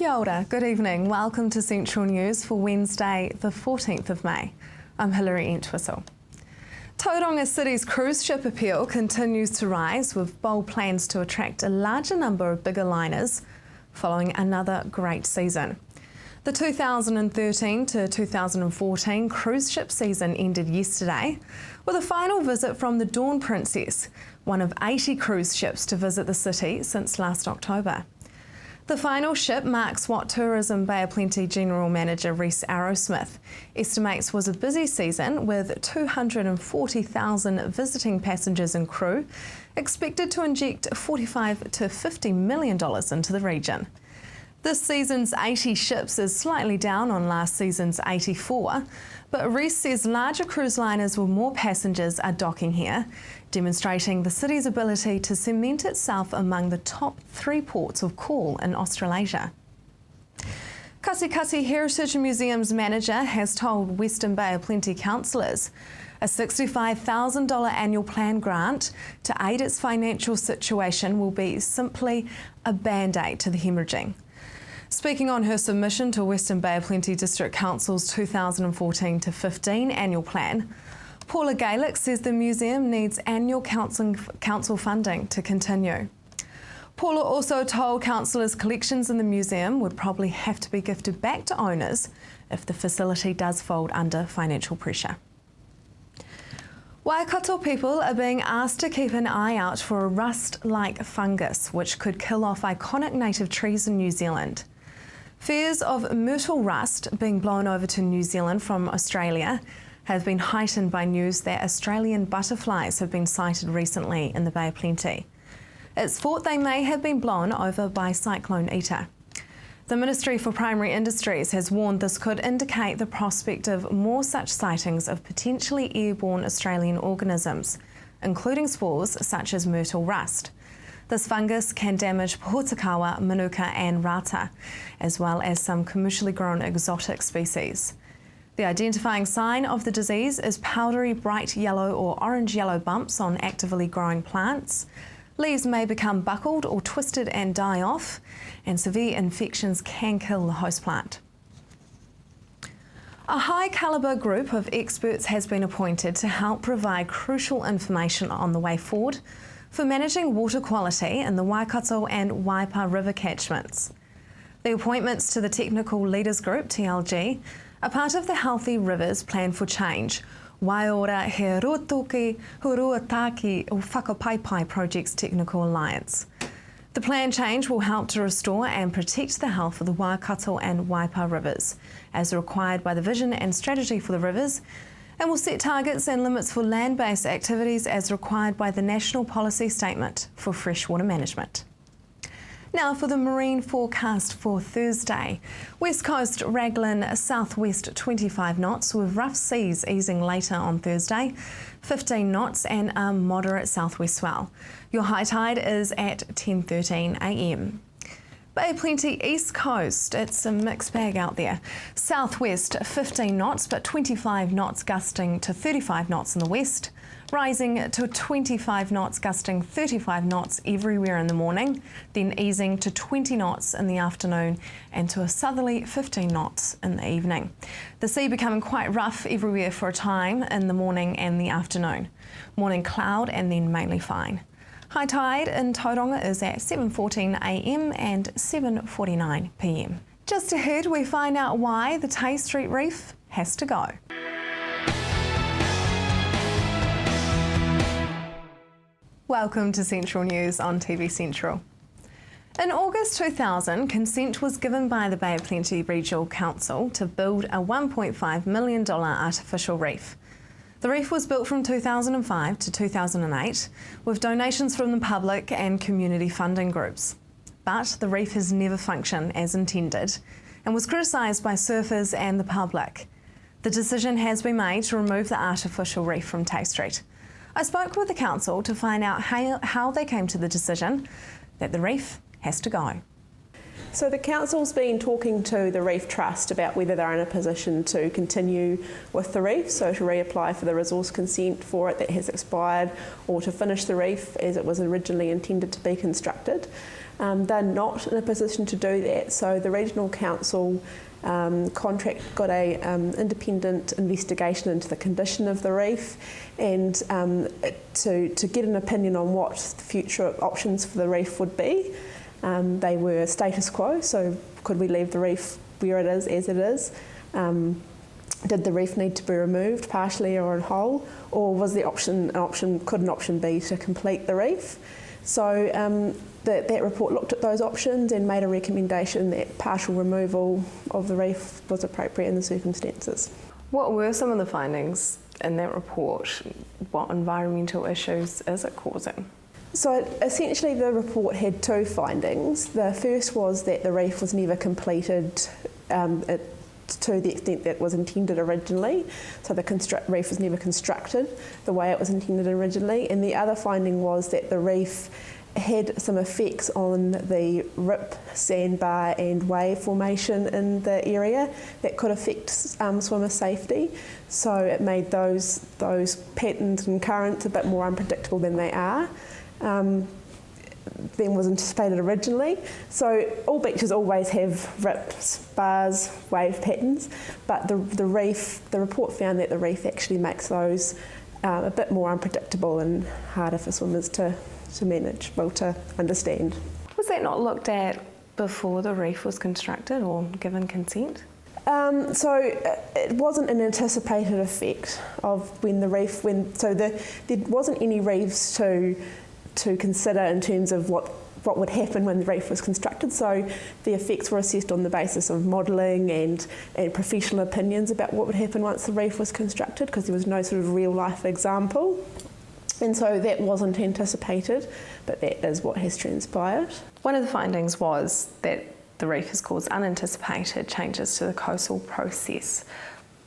Kia ora, good evening. Welcome to Central News for Wednesday, the 14th of May. I'm Hilary Entwistle. Tauranga City's cruise ship appeal continues to rise, with bold plans to attract a larger number of bigger liners following another great season. The 2013 to 2014 cruise ship season ended yesterday with a final visit from the Dawn Princess, one of 80 cruise ships to visit the city since last October. The final ship marks what Tourism Bay of Plenty General Manager Rhys Arrowsmith estimates was a busy season, with 240,000 visiting passengers and crew expected to inject $45 to $50 million into the region. This season's 80 ships is slightly down on last season's 84, but Rhys says larger cruise liners with more passengers are docking here, demonstrating the city's ability to cement itself among the top 3 ports of call in Australasia. Kasikasi Heritage Museum's manager has told Western Bay of Plenty councillors a $65,000 annual plan grant to aid its financial situation will be simply a band-aid to the hemorrhaging. Speaking on her submission to Western Bay of Plenty District Council's 2014 to 15 annual plan, Paula Gaelic says the museum needs annual council funding to continue. Paula also told councillors collections in the museum would probably have to be gifted back to owners if the facility does fold under financial pressure. Waikato people are being asked to keep an eye out for a rust-like fungus which could kill off iconic native trees in New Zealand. Fears of myrtle rust being blown over to New Zealand from Australia have been heightened by news that Australian butterflies have been sighted recently in the Bay of Plenty. It's thought they may have been blown over by Cyclone Eta. The Ministry for Primary Industries has warned this could indicate the prospect of more such sightings of potentially airborne Australian organisms, including spores such as myrtle rust. This fungus can damage Pohutukawa, Manuka and Rata, as well as some commercially grown exotic species. The identifying sign of the disease is powdery bright yellow or orange-yellow bumps on actively growing plants. Leaves may become buckled or twisted and die off, and severe infections can kill the host plant. A high-calibre group of experts has been appointed to help provide crucial information on the way forward for managing water quality in the Waikato and Waipa River catchments. The appointments to the Technical Leaders Group, TLG, are part of the Healthy Rivers Plan for Change, Waiora He Ruatoki Huruataki o Whakapaipai Project's Technical Alliance. The plan change will help to restore and protect the health of the Waikato and Waipa rivers, as required by the vision and strategy for the rivers, and will set targets and limits for land-based activities as required by the National Policy Statement for Freshwater Management. Now for the marine forecast for Thursday. West Coast Raglan southwest 25 knots with rough seas easing later on Thursday, 15 knots and a moderate southwest swell. Your high tide is at 10:13 a.m. Bay of Plenty East Coast, it's a mixed bag out there. Southwest 15 knots but 25 knots gusting to 35 knots in the west, rising to 25 knots gusting 35 knots everywhere in the morning, then easing to 20 knots in the afternoon and to a southerly 15 knots in the evening. The sea becoming quite rough everywhere for a time in the morning and the afternoon. Morning cloud and then mainly fine. High tide in Tauranga is at 7:14 a.m. and 7:49 p.m. Just ahead, we find out why the Tay Street Reef has to go. Welcome to Central News on TV Central. In August 2000, consent was given by the Bay of Plenty Regional Council to build a $1.5 million artificial reef. The reef was built from 2005 to 2008 with donations from the public and community funding groups. But the reef has never functioned as intended and was criticised by surfers and the public. The decision has been made to remove the artificial reef from Tay Street. I spoke with the council to find out how they came to the decision that the reef has to go. So the council's been talking to the Reef Trust about whether they're in a position to continue with the reef, so to reapply for the resource consent for it that has expired, or to finish the reef as it was originally intended to be constructed. They're not in a position to do that, so the Regional Council contract got a independent investigation into the condition of the reef, and to get an opinion on what future options for the reef would be. They were status quo, so could we leave the reef where it is, as it is? Did the reef need to be removed partially or in whole, or was the could an option be to complete the reef? So that report looked at those options and made a recommendation that partial removal of the reef was appropriate in the circumstances. What were some of the findings in that report? What environmental issues is it causing? So essentially the report had two findings. The first was that the reef was never completed to the extent that it was intended originally. So the reef was never constructed the way it was intended originally. And the other finding was that the reef had some effects on the rip, sandbar and wave formation in the area that could affect swimmer safety. So it made those patterns and currents a bit more unpredictable than they are. Than was anticipated originally. So all beaches always have rips, bars, wave patterns, but the report found that the reef actually makes those a bit more unpredictable and harder for swimmers to manage, to understand. Was that not looked at before the reef was constructed or given consent? So it wasn't an anticipated effect of when the reef, there wasn't any reefs to consider in terms of what would happen when the reef was constructed. So the effects were assessed on the basis of modelling and professional opinions about what would happen once the reef was constructed, because there was no sort of real life example. And so that wasn't anticipated, but that is what has transpired. One of the findings was that the reef has caused unanticipated changes to the coastal process.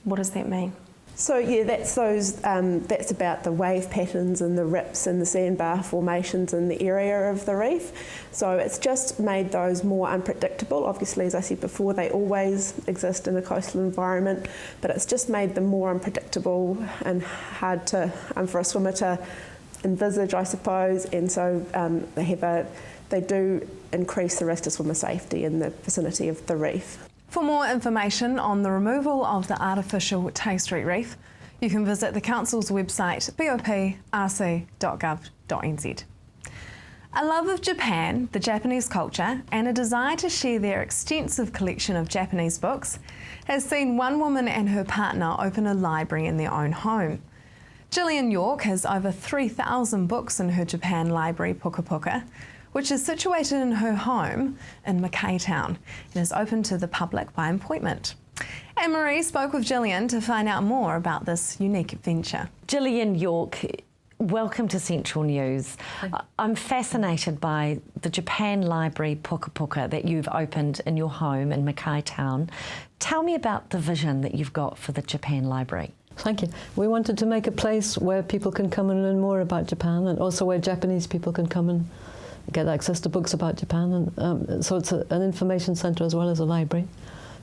What does that mean? So yeah, that's about the wave patterns and the rips and the sandbar formations in the area of the reef. So it's just made those more unpredictable. Obviously, as I said before, they always exist in a coastal environment, but it's just made them more unpredictable and hard for a swimmer to envisage, I suppose. And so they do increase the risk to swimmer safety in the vicinity of the reef. For more information on the removal of the artificial Tay Street Reef, you can visit the Council's website, boprc.gov.nz. A love of Japan, the Japanese culture, and a desire to share their extensive collection of Japanese books has seen one woman and her partner open a library in their own home. Gillian York has over 3,000 books in her Japan library, Puka Puka, which is situated in her home in Mackay Town and is open to the public by appointment. Anne-Marie spoke with Gillian to find out more about this unique venture. Gillian York, welcome to Central News. I'm fascinated by the Japan Library Puka Puka that you've opened in your home in Mackay Town. Tell me about the vision that you've got for the Japan Library. Thank you. We wanted to make a place where people can come and learn more about Japan, and also where Japanese people can come and get access to books about Japan. And so it's an information centre as well as a library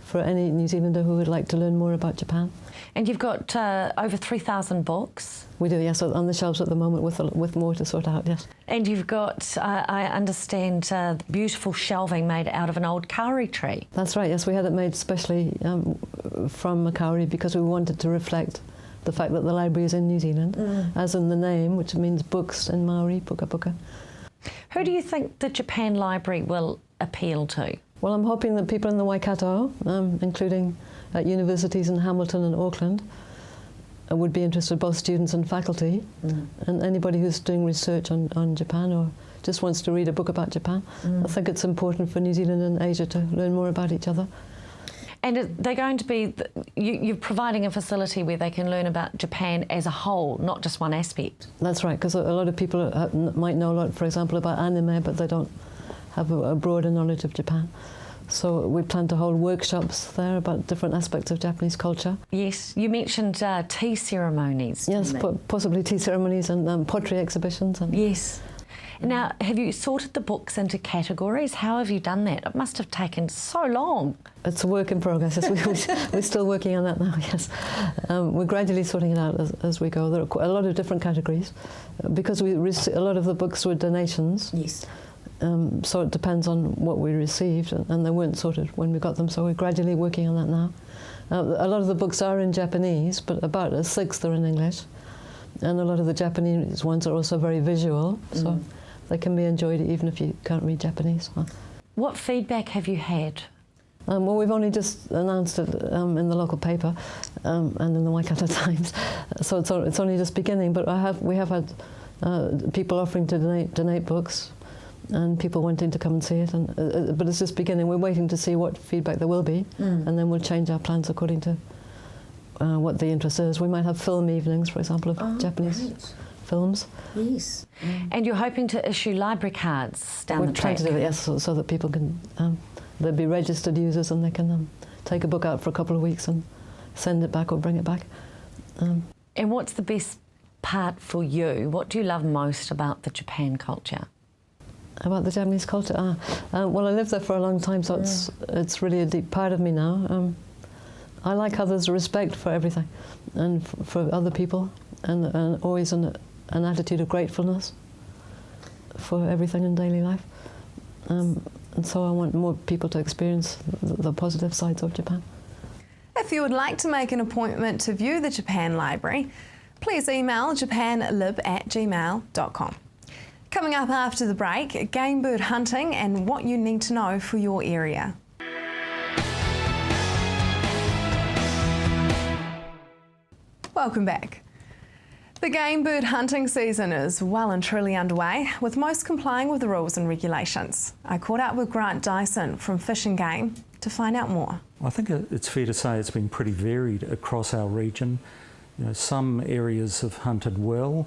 for any New Zealander who would like to learn more about Japan. And you've got over 3,000 books. We do, yes, on the shelves at the moment with more to sort out, yes. And you've got, I understand, beautiful shelving made out of an old kauri tree. That's right, yes, we had it made specially from a kauri because we wanted to reflect the fact that the library is in New Zealand, as in the name, which means books in Maori, Puka Puka. Who do you think the Japan Library will appeal to? Well, I'm hoping that people in the Waikato, including at universities in Hamilton and Auckland, would be interested, both students and faculty, and anybody who's doing research on Japan or just wants to read a book about Japan. I think it's important for New Zealand and Asia to learn more about each other. And they're going to be, you're providing a facility where they can learn about Japan as a whole, not just one aspect. That's right, because a lot of people might know a lot, for example, about anime, but they don't have a broader knowledge of Japan. So we plan to hold workshops there about different aspects of Japanese culture. Yes, you mentioned tea ceremonies. Yes, possibly tea ceremonies and pottery exhibitions. Yes. Now, have you sorted the books into categories? How have you done that? It must have taken so long. It's a work in progress. We're still working on that now, yes. We're gradually sorting it out as we go. There are a lot of different categories because a lot of the books were donations. Yes. So it depends on what we received, and they weren't sorted when we got them, so we're gradually working on that now. A lot of the books are in Japanese, but about a sixth are in English. And a lot of the Japanese ones are also very visual, so they can be enjoyed even if you can't read Japanese. What feedback have you had? Well, we've only just announced it in the local paper and in the Waikato Times, so it's only just beginning. But we have had people offering to donate books, and people wanting to come and see it. But it's just beginning. We're waiting to see what feedback there will be, and then we'll change our plans according to what the interest is. We might have film evenings, for example, of Japanese films. Yes. And you're hoping to issue library cards down the track? We're trying to do it, yes, so that people can, they'll be registered users and they can take a book out for a couple of weeks and send it back or bring it back. And what's the best part for you? What do you love most about the Japan culture? About the Japanese culture? Well, I lived there for a long time, so it's really a deep part of me now. I like how there's respect for everything and for other people, and always an attitude of gratefulness for everything in daily life. And so I want more people to experience the positive sides of Japan. If you would like to make an appointment to view the Japan Library, please email japanlib@gmail.com. Coming up after the break, game bird hunting and what you need to know for your area. Welcome back. The game bird hunting season is well and truly underway, with most complying with the rules and regulations. I caught up with Grant Dyson from Fish and Game to find out more. I think it's fair to say it's been pretty varied across our region. You know, some areas have hunted well.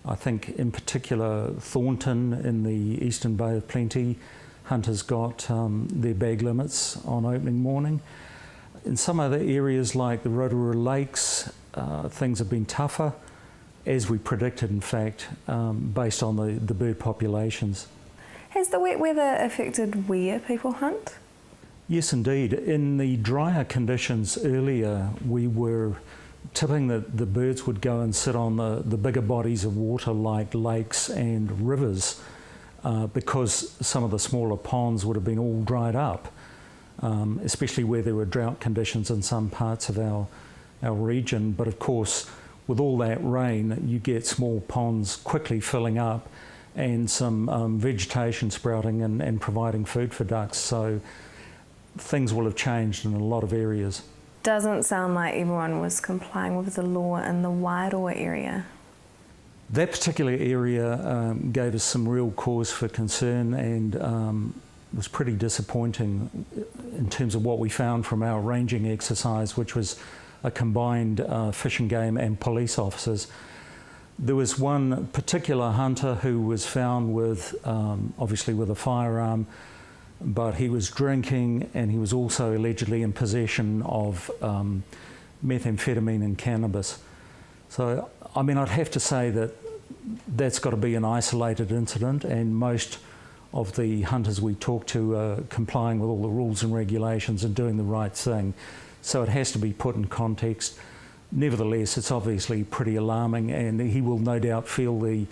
I think in particular Thornton in the Eastern Bay of Plenty, hunters got their bag limits on opening morning. In some other areas like the Rotorua Lakes, things have been tougher, as we predicted in fact, based on the bird populations. Has the wet weather affected where people hunt? Yes indeed. In the drier conditions earlier, we were tipping that the birds would go and sit on the bigger bodies of water like lakes and rivers because some of the smaller ponds would have been all dried up, especially where there were drought conditions in some parts of our region. But of course, with all that rain, you get small ponds quickly filling up and some vegetation sprouting and providing food for ducks. So things will have changed in a lot of areas. Doesn't sound like everyone was complying with the law in the Wairoa area. That particular area gave us some real cause for concern and was pretty disappointing in terms of what we found from our ranging exercise, which was a combined fish and game and police officers. There was one particular hunter who was found with, obviously with a firearm, but he was drinking and he was also allegedly in possession of methamphetamine and cannabis. So, I mean, I'd have to say that that's got to be an isolated incident, and most of the hunters we talk to are complying with all the rules and regulations and doing the right thing. So it has to be put in context. Nevertheless, it's obviously pretty alarming, and he will no doubt feel the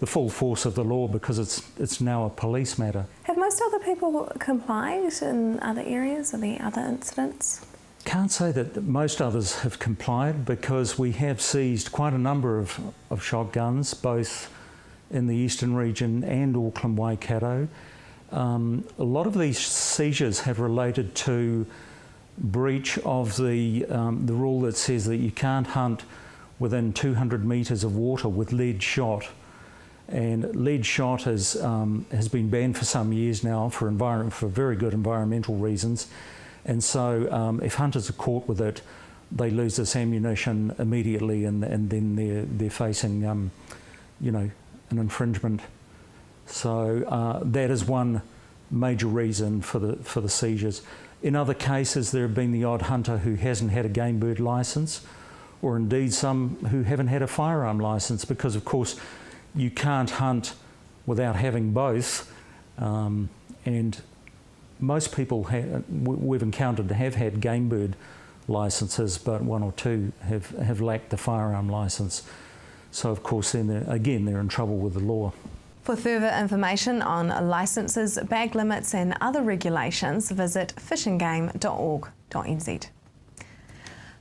full force of the law because it's now a police matter. Have most other people complied in other areas? Are there other incidents? Can't say that most others have complied because we have seized quite a number of shotguns, both in the eastern region and Auckland Waikato. A lot of these seizures have related to breach of the rule that says that you can't hunt within 200 metres of water with lead shot. And lead shot has been banned for some years now for very good environmental reasons. And so if hunters are caught with it, they lose this ammunition immediately, and then they're facing, you know, an infringement. So that is one major reason for the seizures. In other cases, there have been the odd hunter who hasn't had a game bird licence, or indeed some who haven't had a firearm licence, because of course you can't hunt without having both. And most people we've encountered have had game bird licences, but one or two have lacked the firearm licence. So of course then they're in trouble with the law. For further information on licences, bag limits and other regulations, visit fishandgame.org.nz.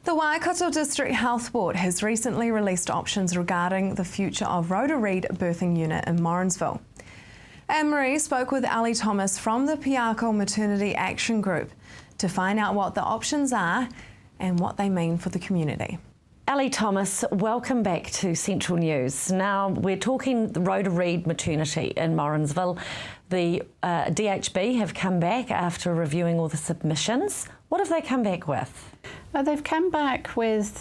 The Waikato District Health Board has recently released options regarding the future of Rhoda Reid birthing unit in Morrinsville. Anne-Marie spoke with Ali Thomas from the Piako Maternity Action Group to find out what the options are and what they mean for the community. Ali Thomas, welcome back to Central News. Now, we're talking the Rhoda Reid maternity in Morrinsville. The DHB have come back after reviewing all the submissions. What have they come back with? They've come back with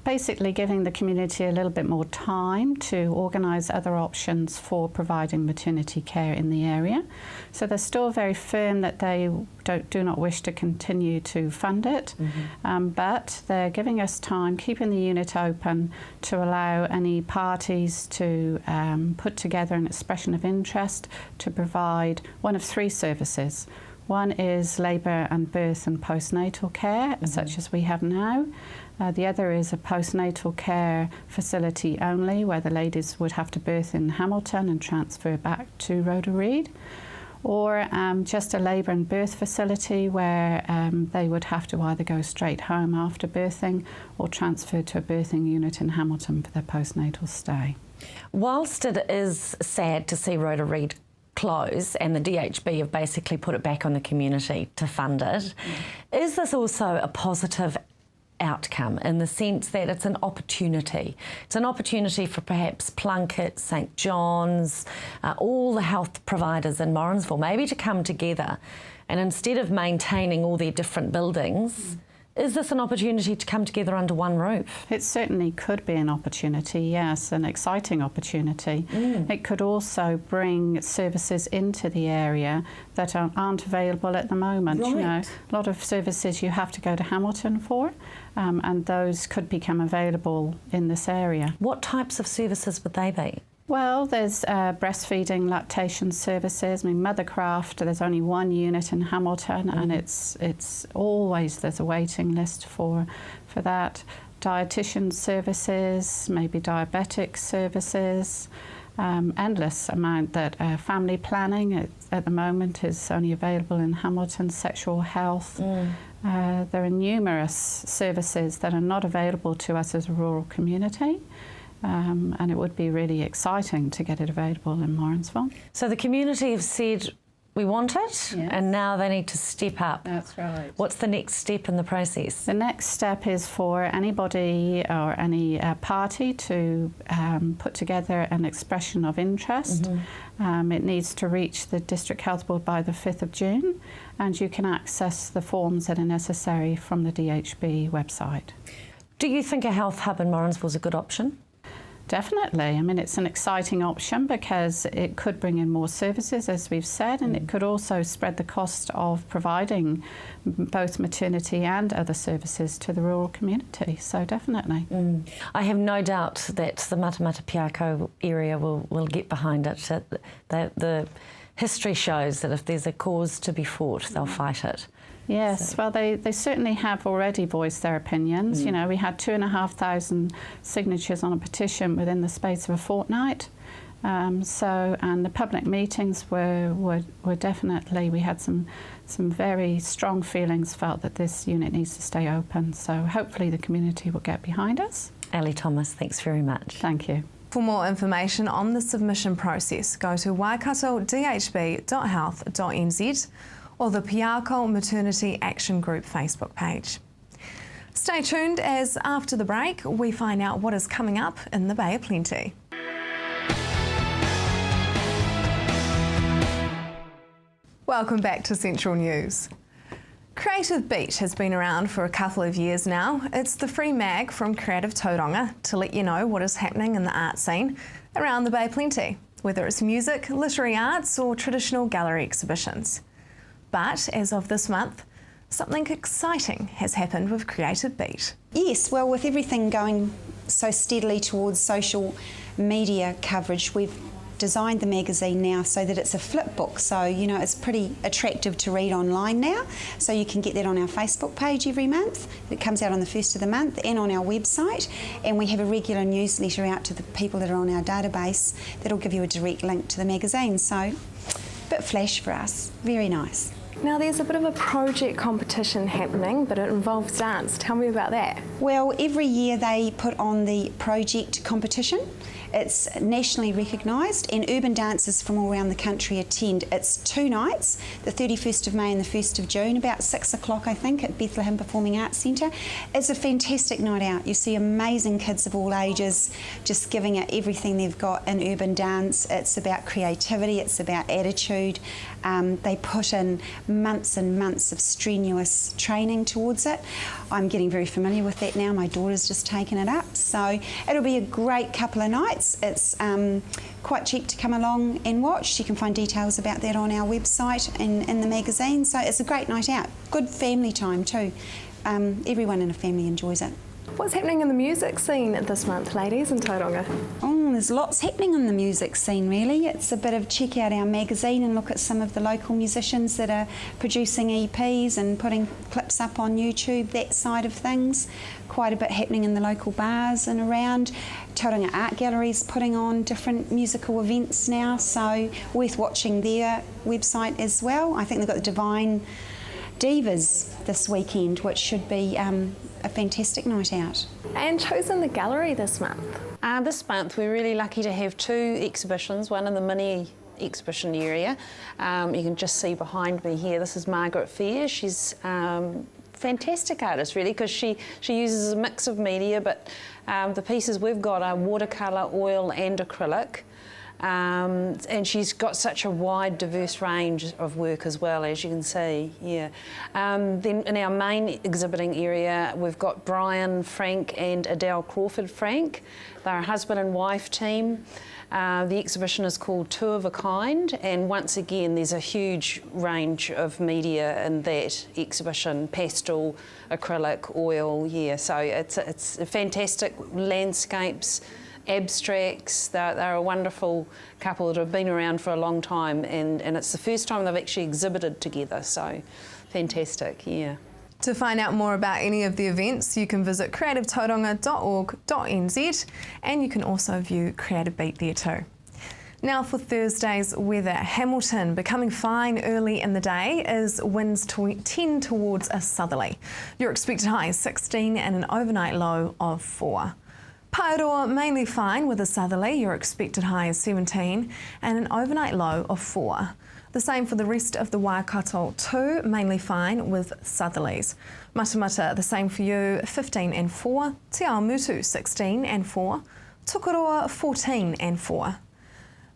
basically giving the community a little bit more time to organise other options for providing maternity care in the area. So they're still very firm that they do not wish to continue to fund it, but they're giving us time, keeping the unit open to allow any parties to put together an expression of interest to provide one of three services. One is labour and birth and postnatal care, such as we have now. The other is a postnatal care facility only, where the ladies would have to birth in Hamilton and transfer back to Rhoda Reid. Or just a labour and birth facility where they would have to either go straight home after birthing or transfer to a birthing unit in Hamilton for their postnatal stay. Whilst it is sad to see Rhoda Reid close and the DHB have basically put it back on the community to fund it, is this also a positive outcome in the sense that it's an opportunity? It's an opportunity for perhaps Plunkett, St John's, all the health providers in Morrinsville maybe to come together, and instead of maintaining all their different buildings, is this an opportunity to come together under one roof? It certainly could be an opportunity, yes, an exciting opportunity. It could also bring services into the area that aren't available at the moment. Right. You know, a lot of services you have to go to Hamilton for, and those could become available in this area. What types of services would they be? Well, there's breastfeeding, lactation services. I mean, Mothercraft, there's only one unit in Hamilton, and it's always, there's a waiting list for that. Dietitian services, maybe diabetic services, endless amount that family planning at the moment is only available in Hamilton, sexual health. There are numerous services that are not available to us as a rural community. And it would be really exciting to get it available in Morrinsville. So the community have said, we want it, Yes. and now they need to step up. That's right. What's the next step in the process? The next step is for anybody or any party to put together an expression of interest. It needs to reach the District Health Board by the 5th of June, and you can access the forms that are necessary from the DHB website. Do you think a health hub in Morrinsville is a good option? Definitely. I mean, it's an exciting option because it could bring in more services, as we've said, and it could also spread the cost of providing both maternity and other services to the rural community. So definitely. I have no doubt that the Matamata Piako area will get behind it. The history shows that if there's a cause to be fought, they'll fight it. Yes, well, they certainly have already voiced their opinions. You know, we had 2,500 signatures on a petition within the space of a fortnight. And the public meetings were definitely, we had some very strong feelings felt that this unit needs to stay open. So hopefully the community will get behind us. Ali Thomas, thanks very much. Thank you. For more information on the submission process, go to waikatodhb.health.nz or the Piako Maternity Action Group Facebook page. Stay tuned as after the break we find out what is coming up in the Bay of Plenty. Welcome back to Central News. Creative Beat has been around for a couple of years now. It's the free mag from Creative Tauranga to let you know what is happening in the art scene around the Bay of Plenty, whether it's music, literary arts or traditional gallery exhibitions. But as of this month, something exciting has happened with Creative Beat. Yes, well, with everything going so steadily towards social media coverage, we've designed the magazine now so that it's a flip book, so it's pretty attractive to read online now. So you can get that on our Facebook page every month. It comes out on the first of the month, and on our website, and we have a regular newsletter out to the people that are on our database that'll give you a direct link to the magazine. So a bit flash for us, very nice. Now there's a bit of a project competition happening, but it involves dance. Tell me about that. Well, every year they put on the project competition. It's nationally recognised, and urban dancers from all around the country attend. It's 2 nights, the 31st of May and the 1st of June, about 6 o'clock I think, at Bethlehem Performing Arts Centre. It's a fantastic night out. You see amazing kids of all ages just giving it everything they've got in urban dance. It's about creativity, it's about attitude. They put in months and months of strenuous training towards it. I'm getting very familiar with that now. My daughter's just taken it up, so it'll be a great couple of nights. It's quite cheap to come along and watch. You can find details about that on our website and in the magazine. So it's a great night out. Good family time too. Everyone in a family enjoys it. What's happening in the music scene this month, ladies, in Tauranga? Oh, there's lots happening in the music scene, really. It's a bit of check out our magazine and look at some of the local musicians that are producing EPs and putting clips up on YouTube, that side of things. Quite a bit happening in the local bars and around. Tauranga Art Gallery's putting on different musical events now, so worth watching their website as well. I think they've got the Divine Divas this weekend, which should be a fantastic night out. And chosen the gallery this month. This month we're really lucky to have 2 exhibitions, one in the mini exhibition area. You can just see behind me here, this is Margaret Fair. She's fantastic artist really, because she uses a mix of media, but the pieces we've got are watercolour, oil and acrylic. And she's got such a wide, diverse range of work as well, as you can see, yeah. Then in our main exhibiting area, we've got Brian Frank and Adele Crawford Frank. They're a husband and wife team. The exhibition is called Two of a Kind, and once again, there's a huge range of media in that exhibition: pastel, acrylic, oil, yeah. So it's fantastic landscapes, abstracts. They're a wonderful couple that have been around for a long time, and it's the first time they've actually exhibited together, so fantastic, yeah. To find out more about any of the events, you can visit creativetauranga.org.nz, and you can also view Creative Beat there too. Now for Thursday's weather. Hamilton becoming fine early in the day as winds tend towards a southerly. Your expected high is 16 and an overnight low of 4. Paeroa mainly fine with a southerly. Your expected high is 17 and an overnight low of 4. The same for the rest of the Waikato too, mainly fine with southerlies. Matamata, the same for you, 15 and 4. Te Awamutu, 16 and 4. Tukuroa, 14 and 4.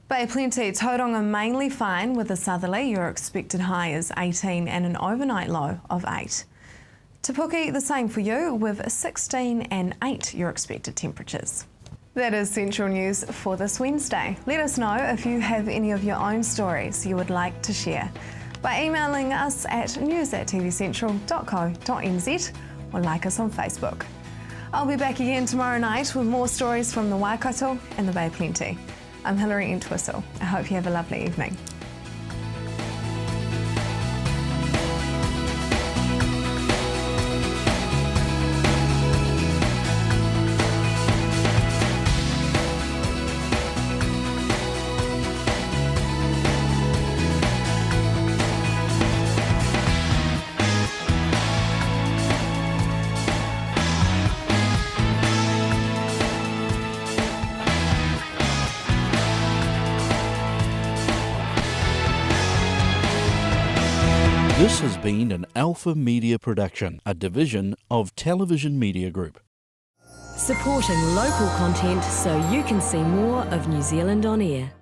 Bay Plenty, Tauranga mainly fine with a southerly. Your expected high is 18 and an overnight low of 8. Te Puke, the same for you, with 16 and 8 your expected temperatures. That is Central News for this Wednesday. Let us know if you have any of your own stories you would like to share by emailing us at news@tvcentral.co.nz or like us on Facebook. I'll be back again tomorrow night with more stories from the Waikato and the Bay Plenty. I'm Hilary Entwistle. I hope you have a lovely evening. This has been an Alpha Media production, a division of Television Media Group. Supporting local content so you can see more of New Zealand on air.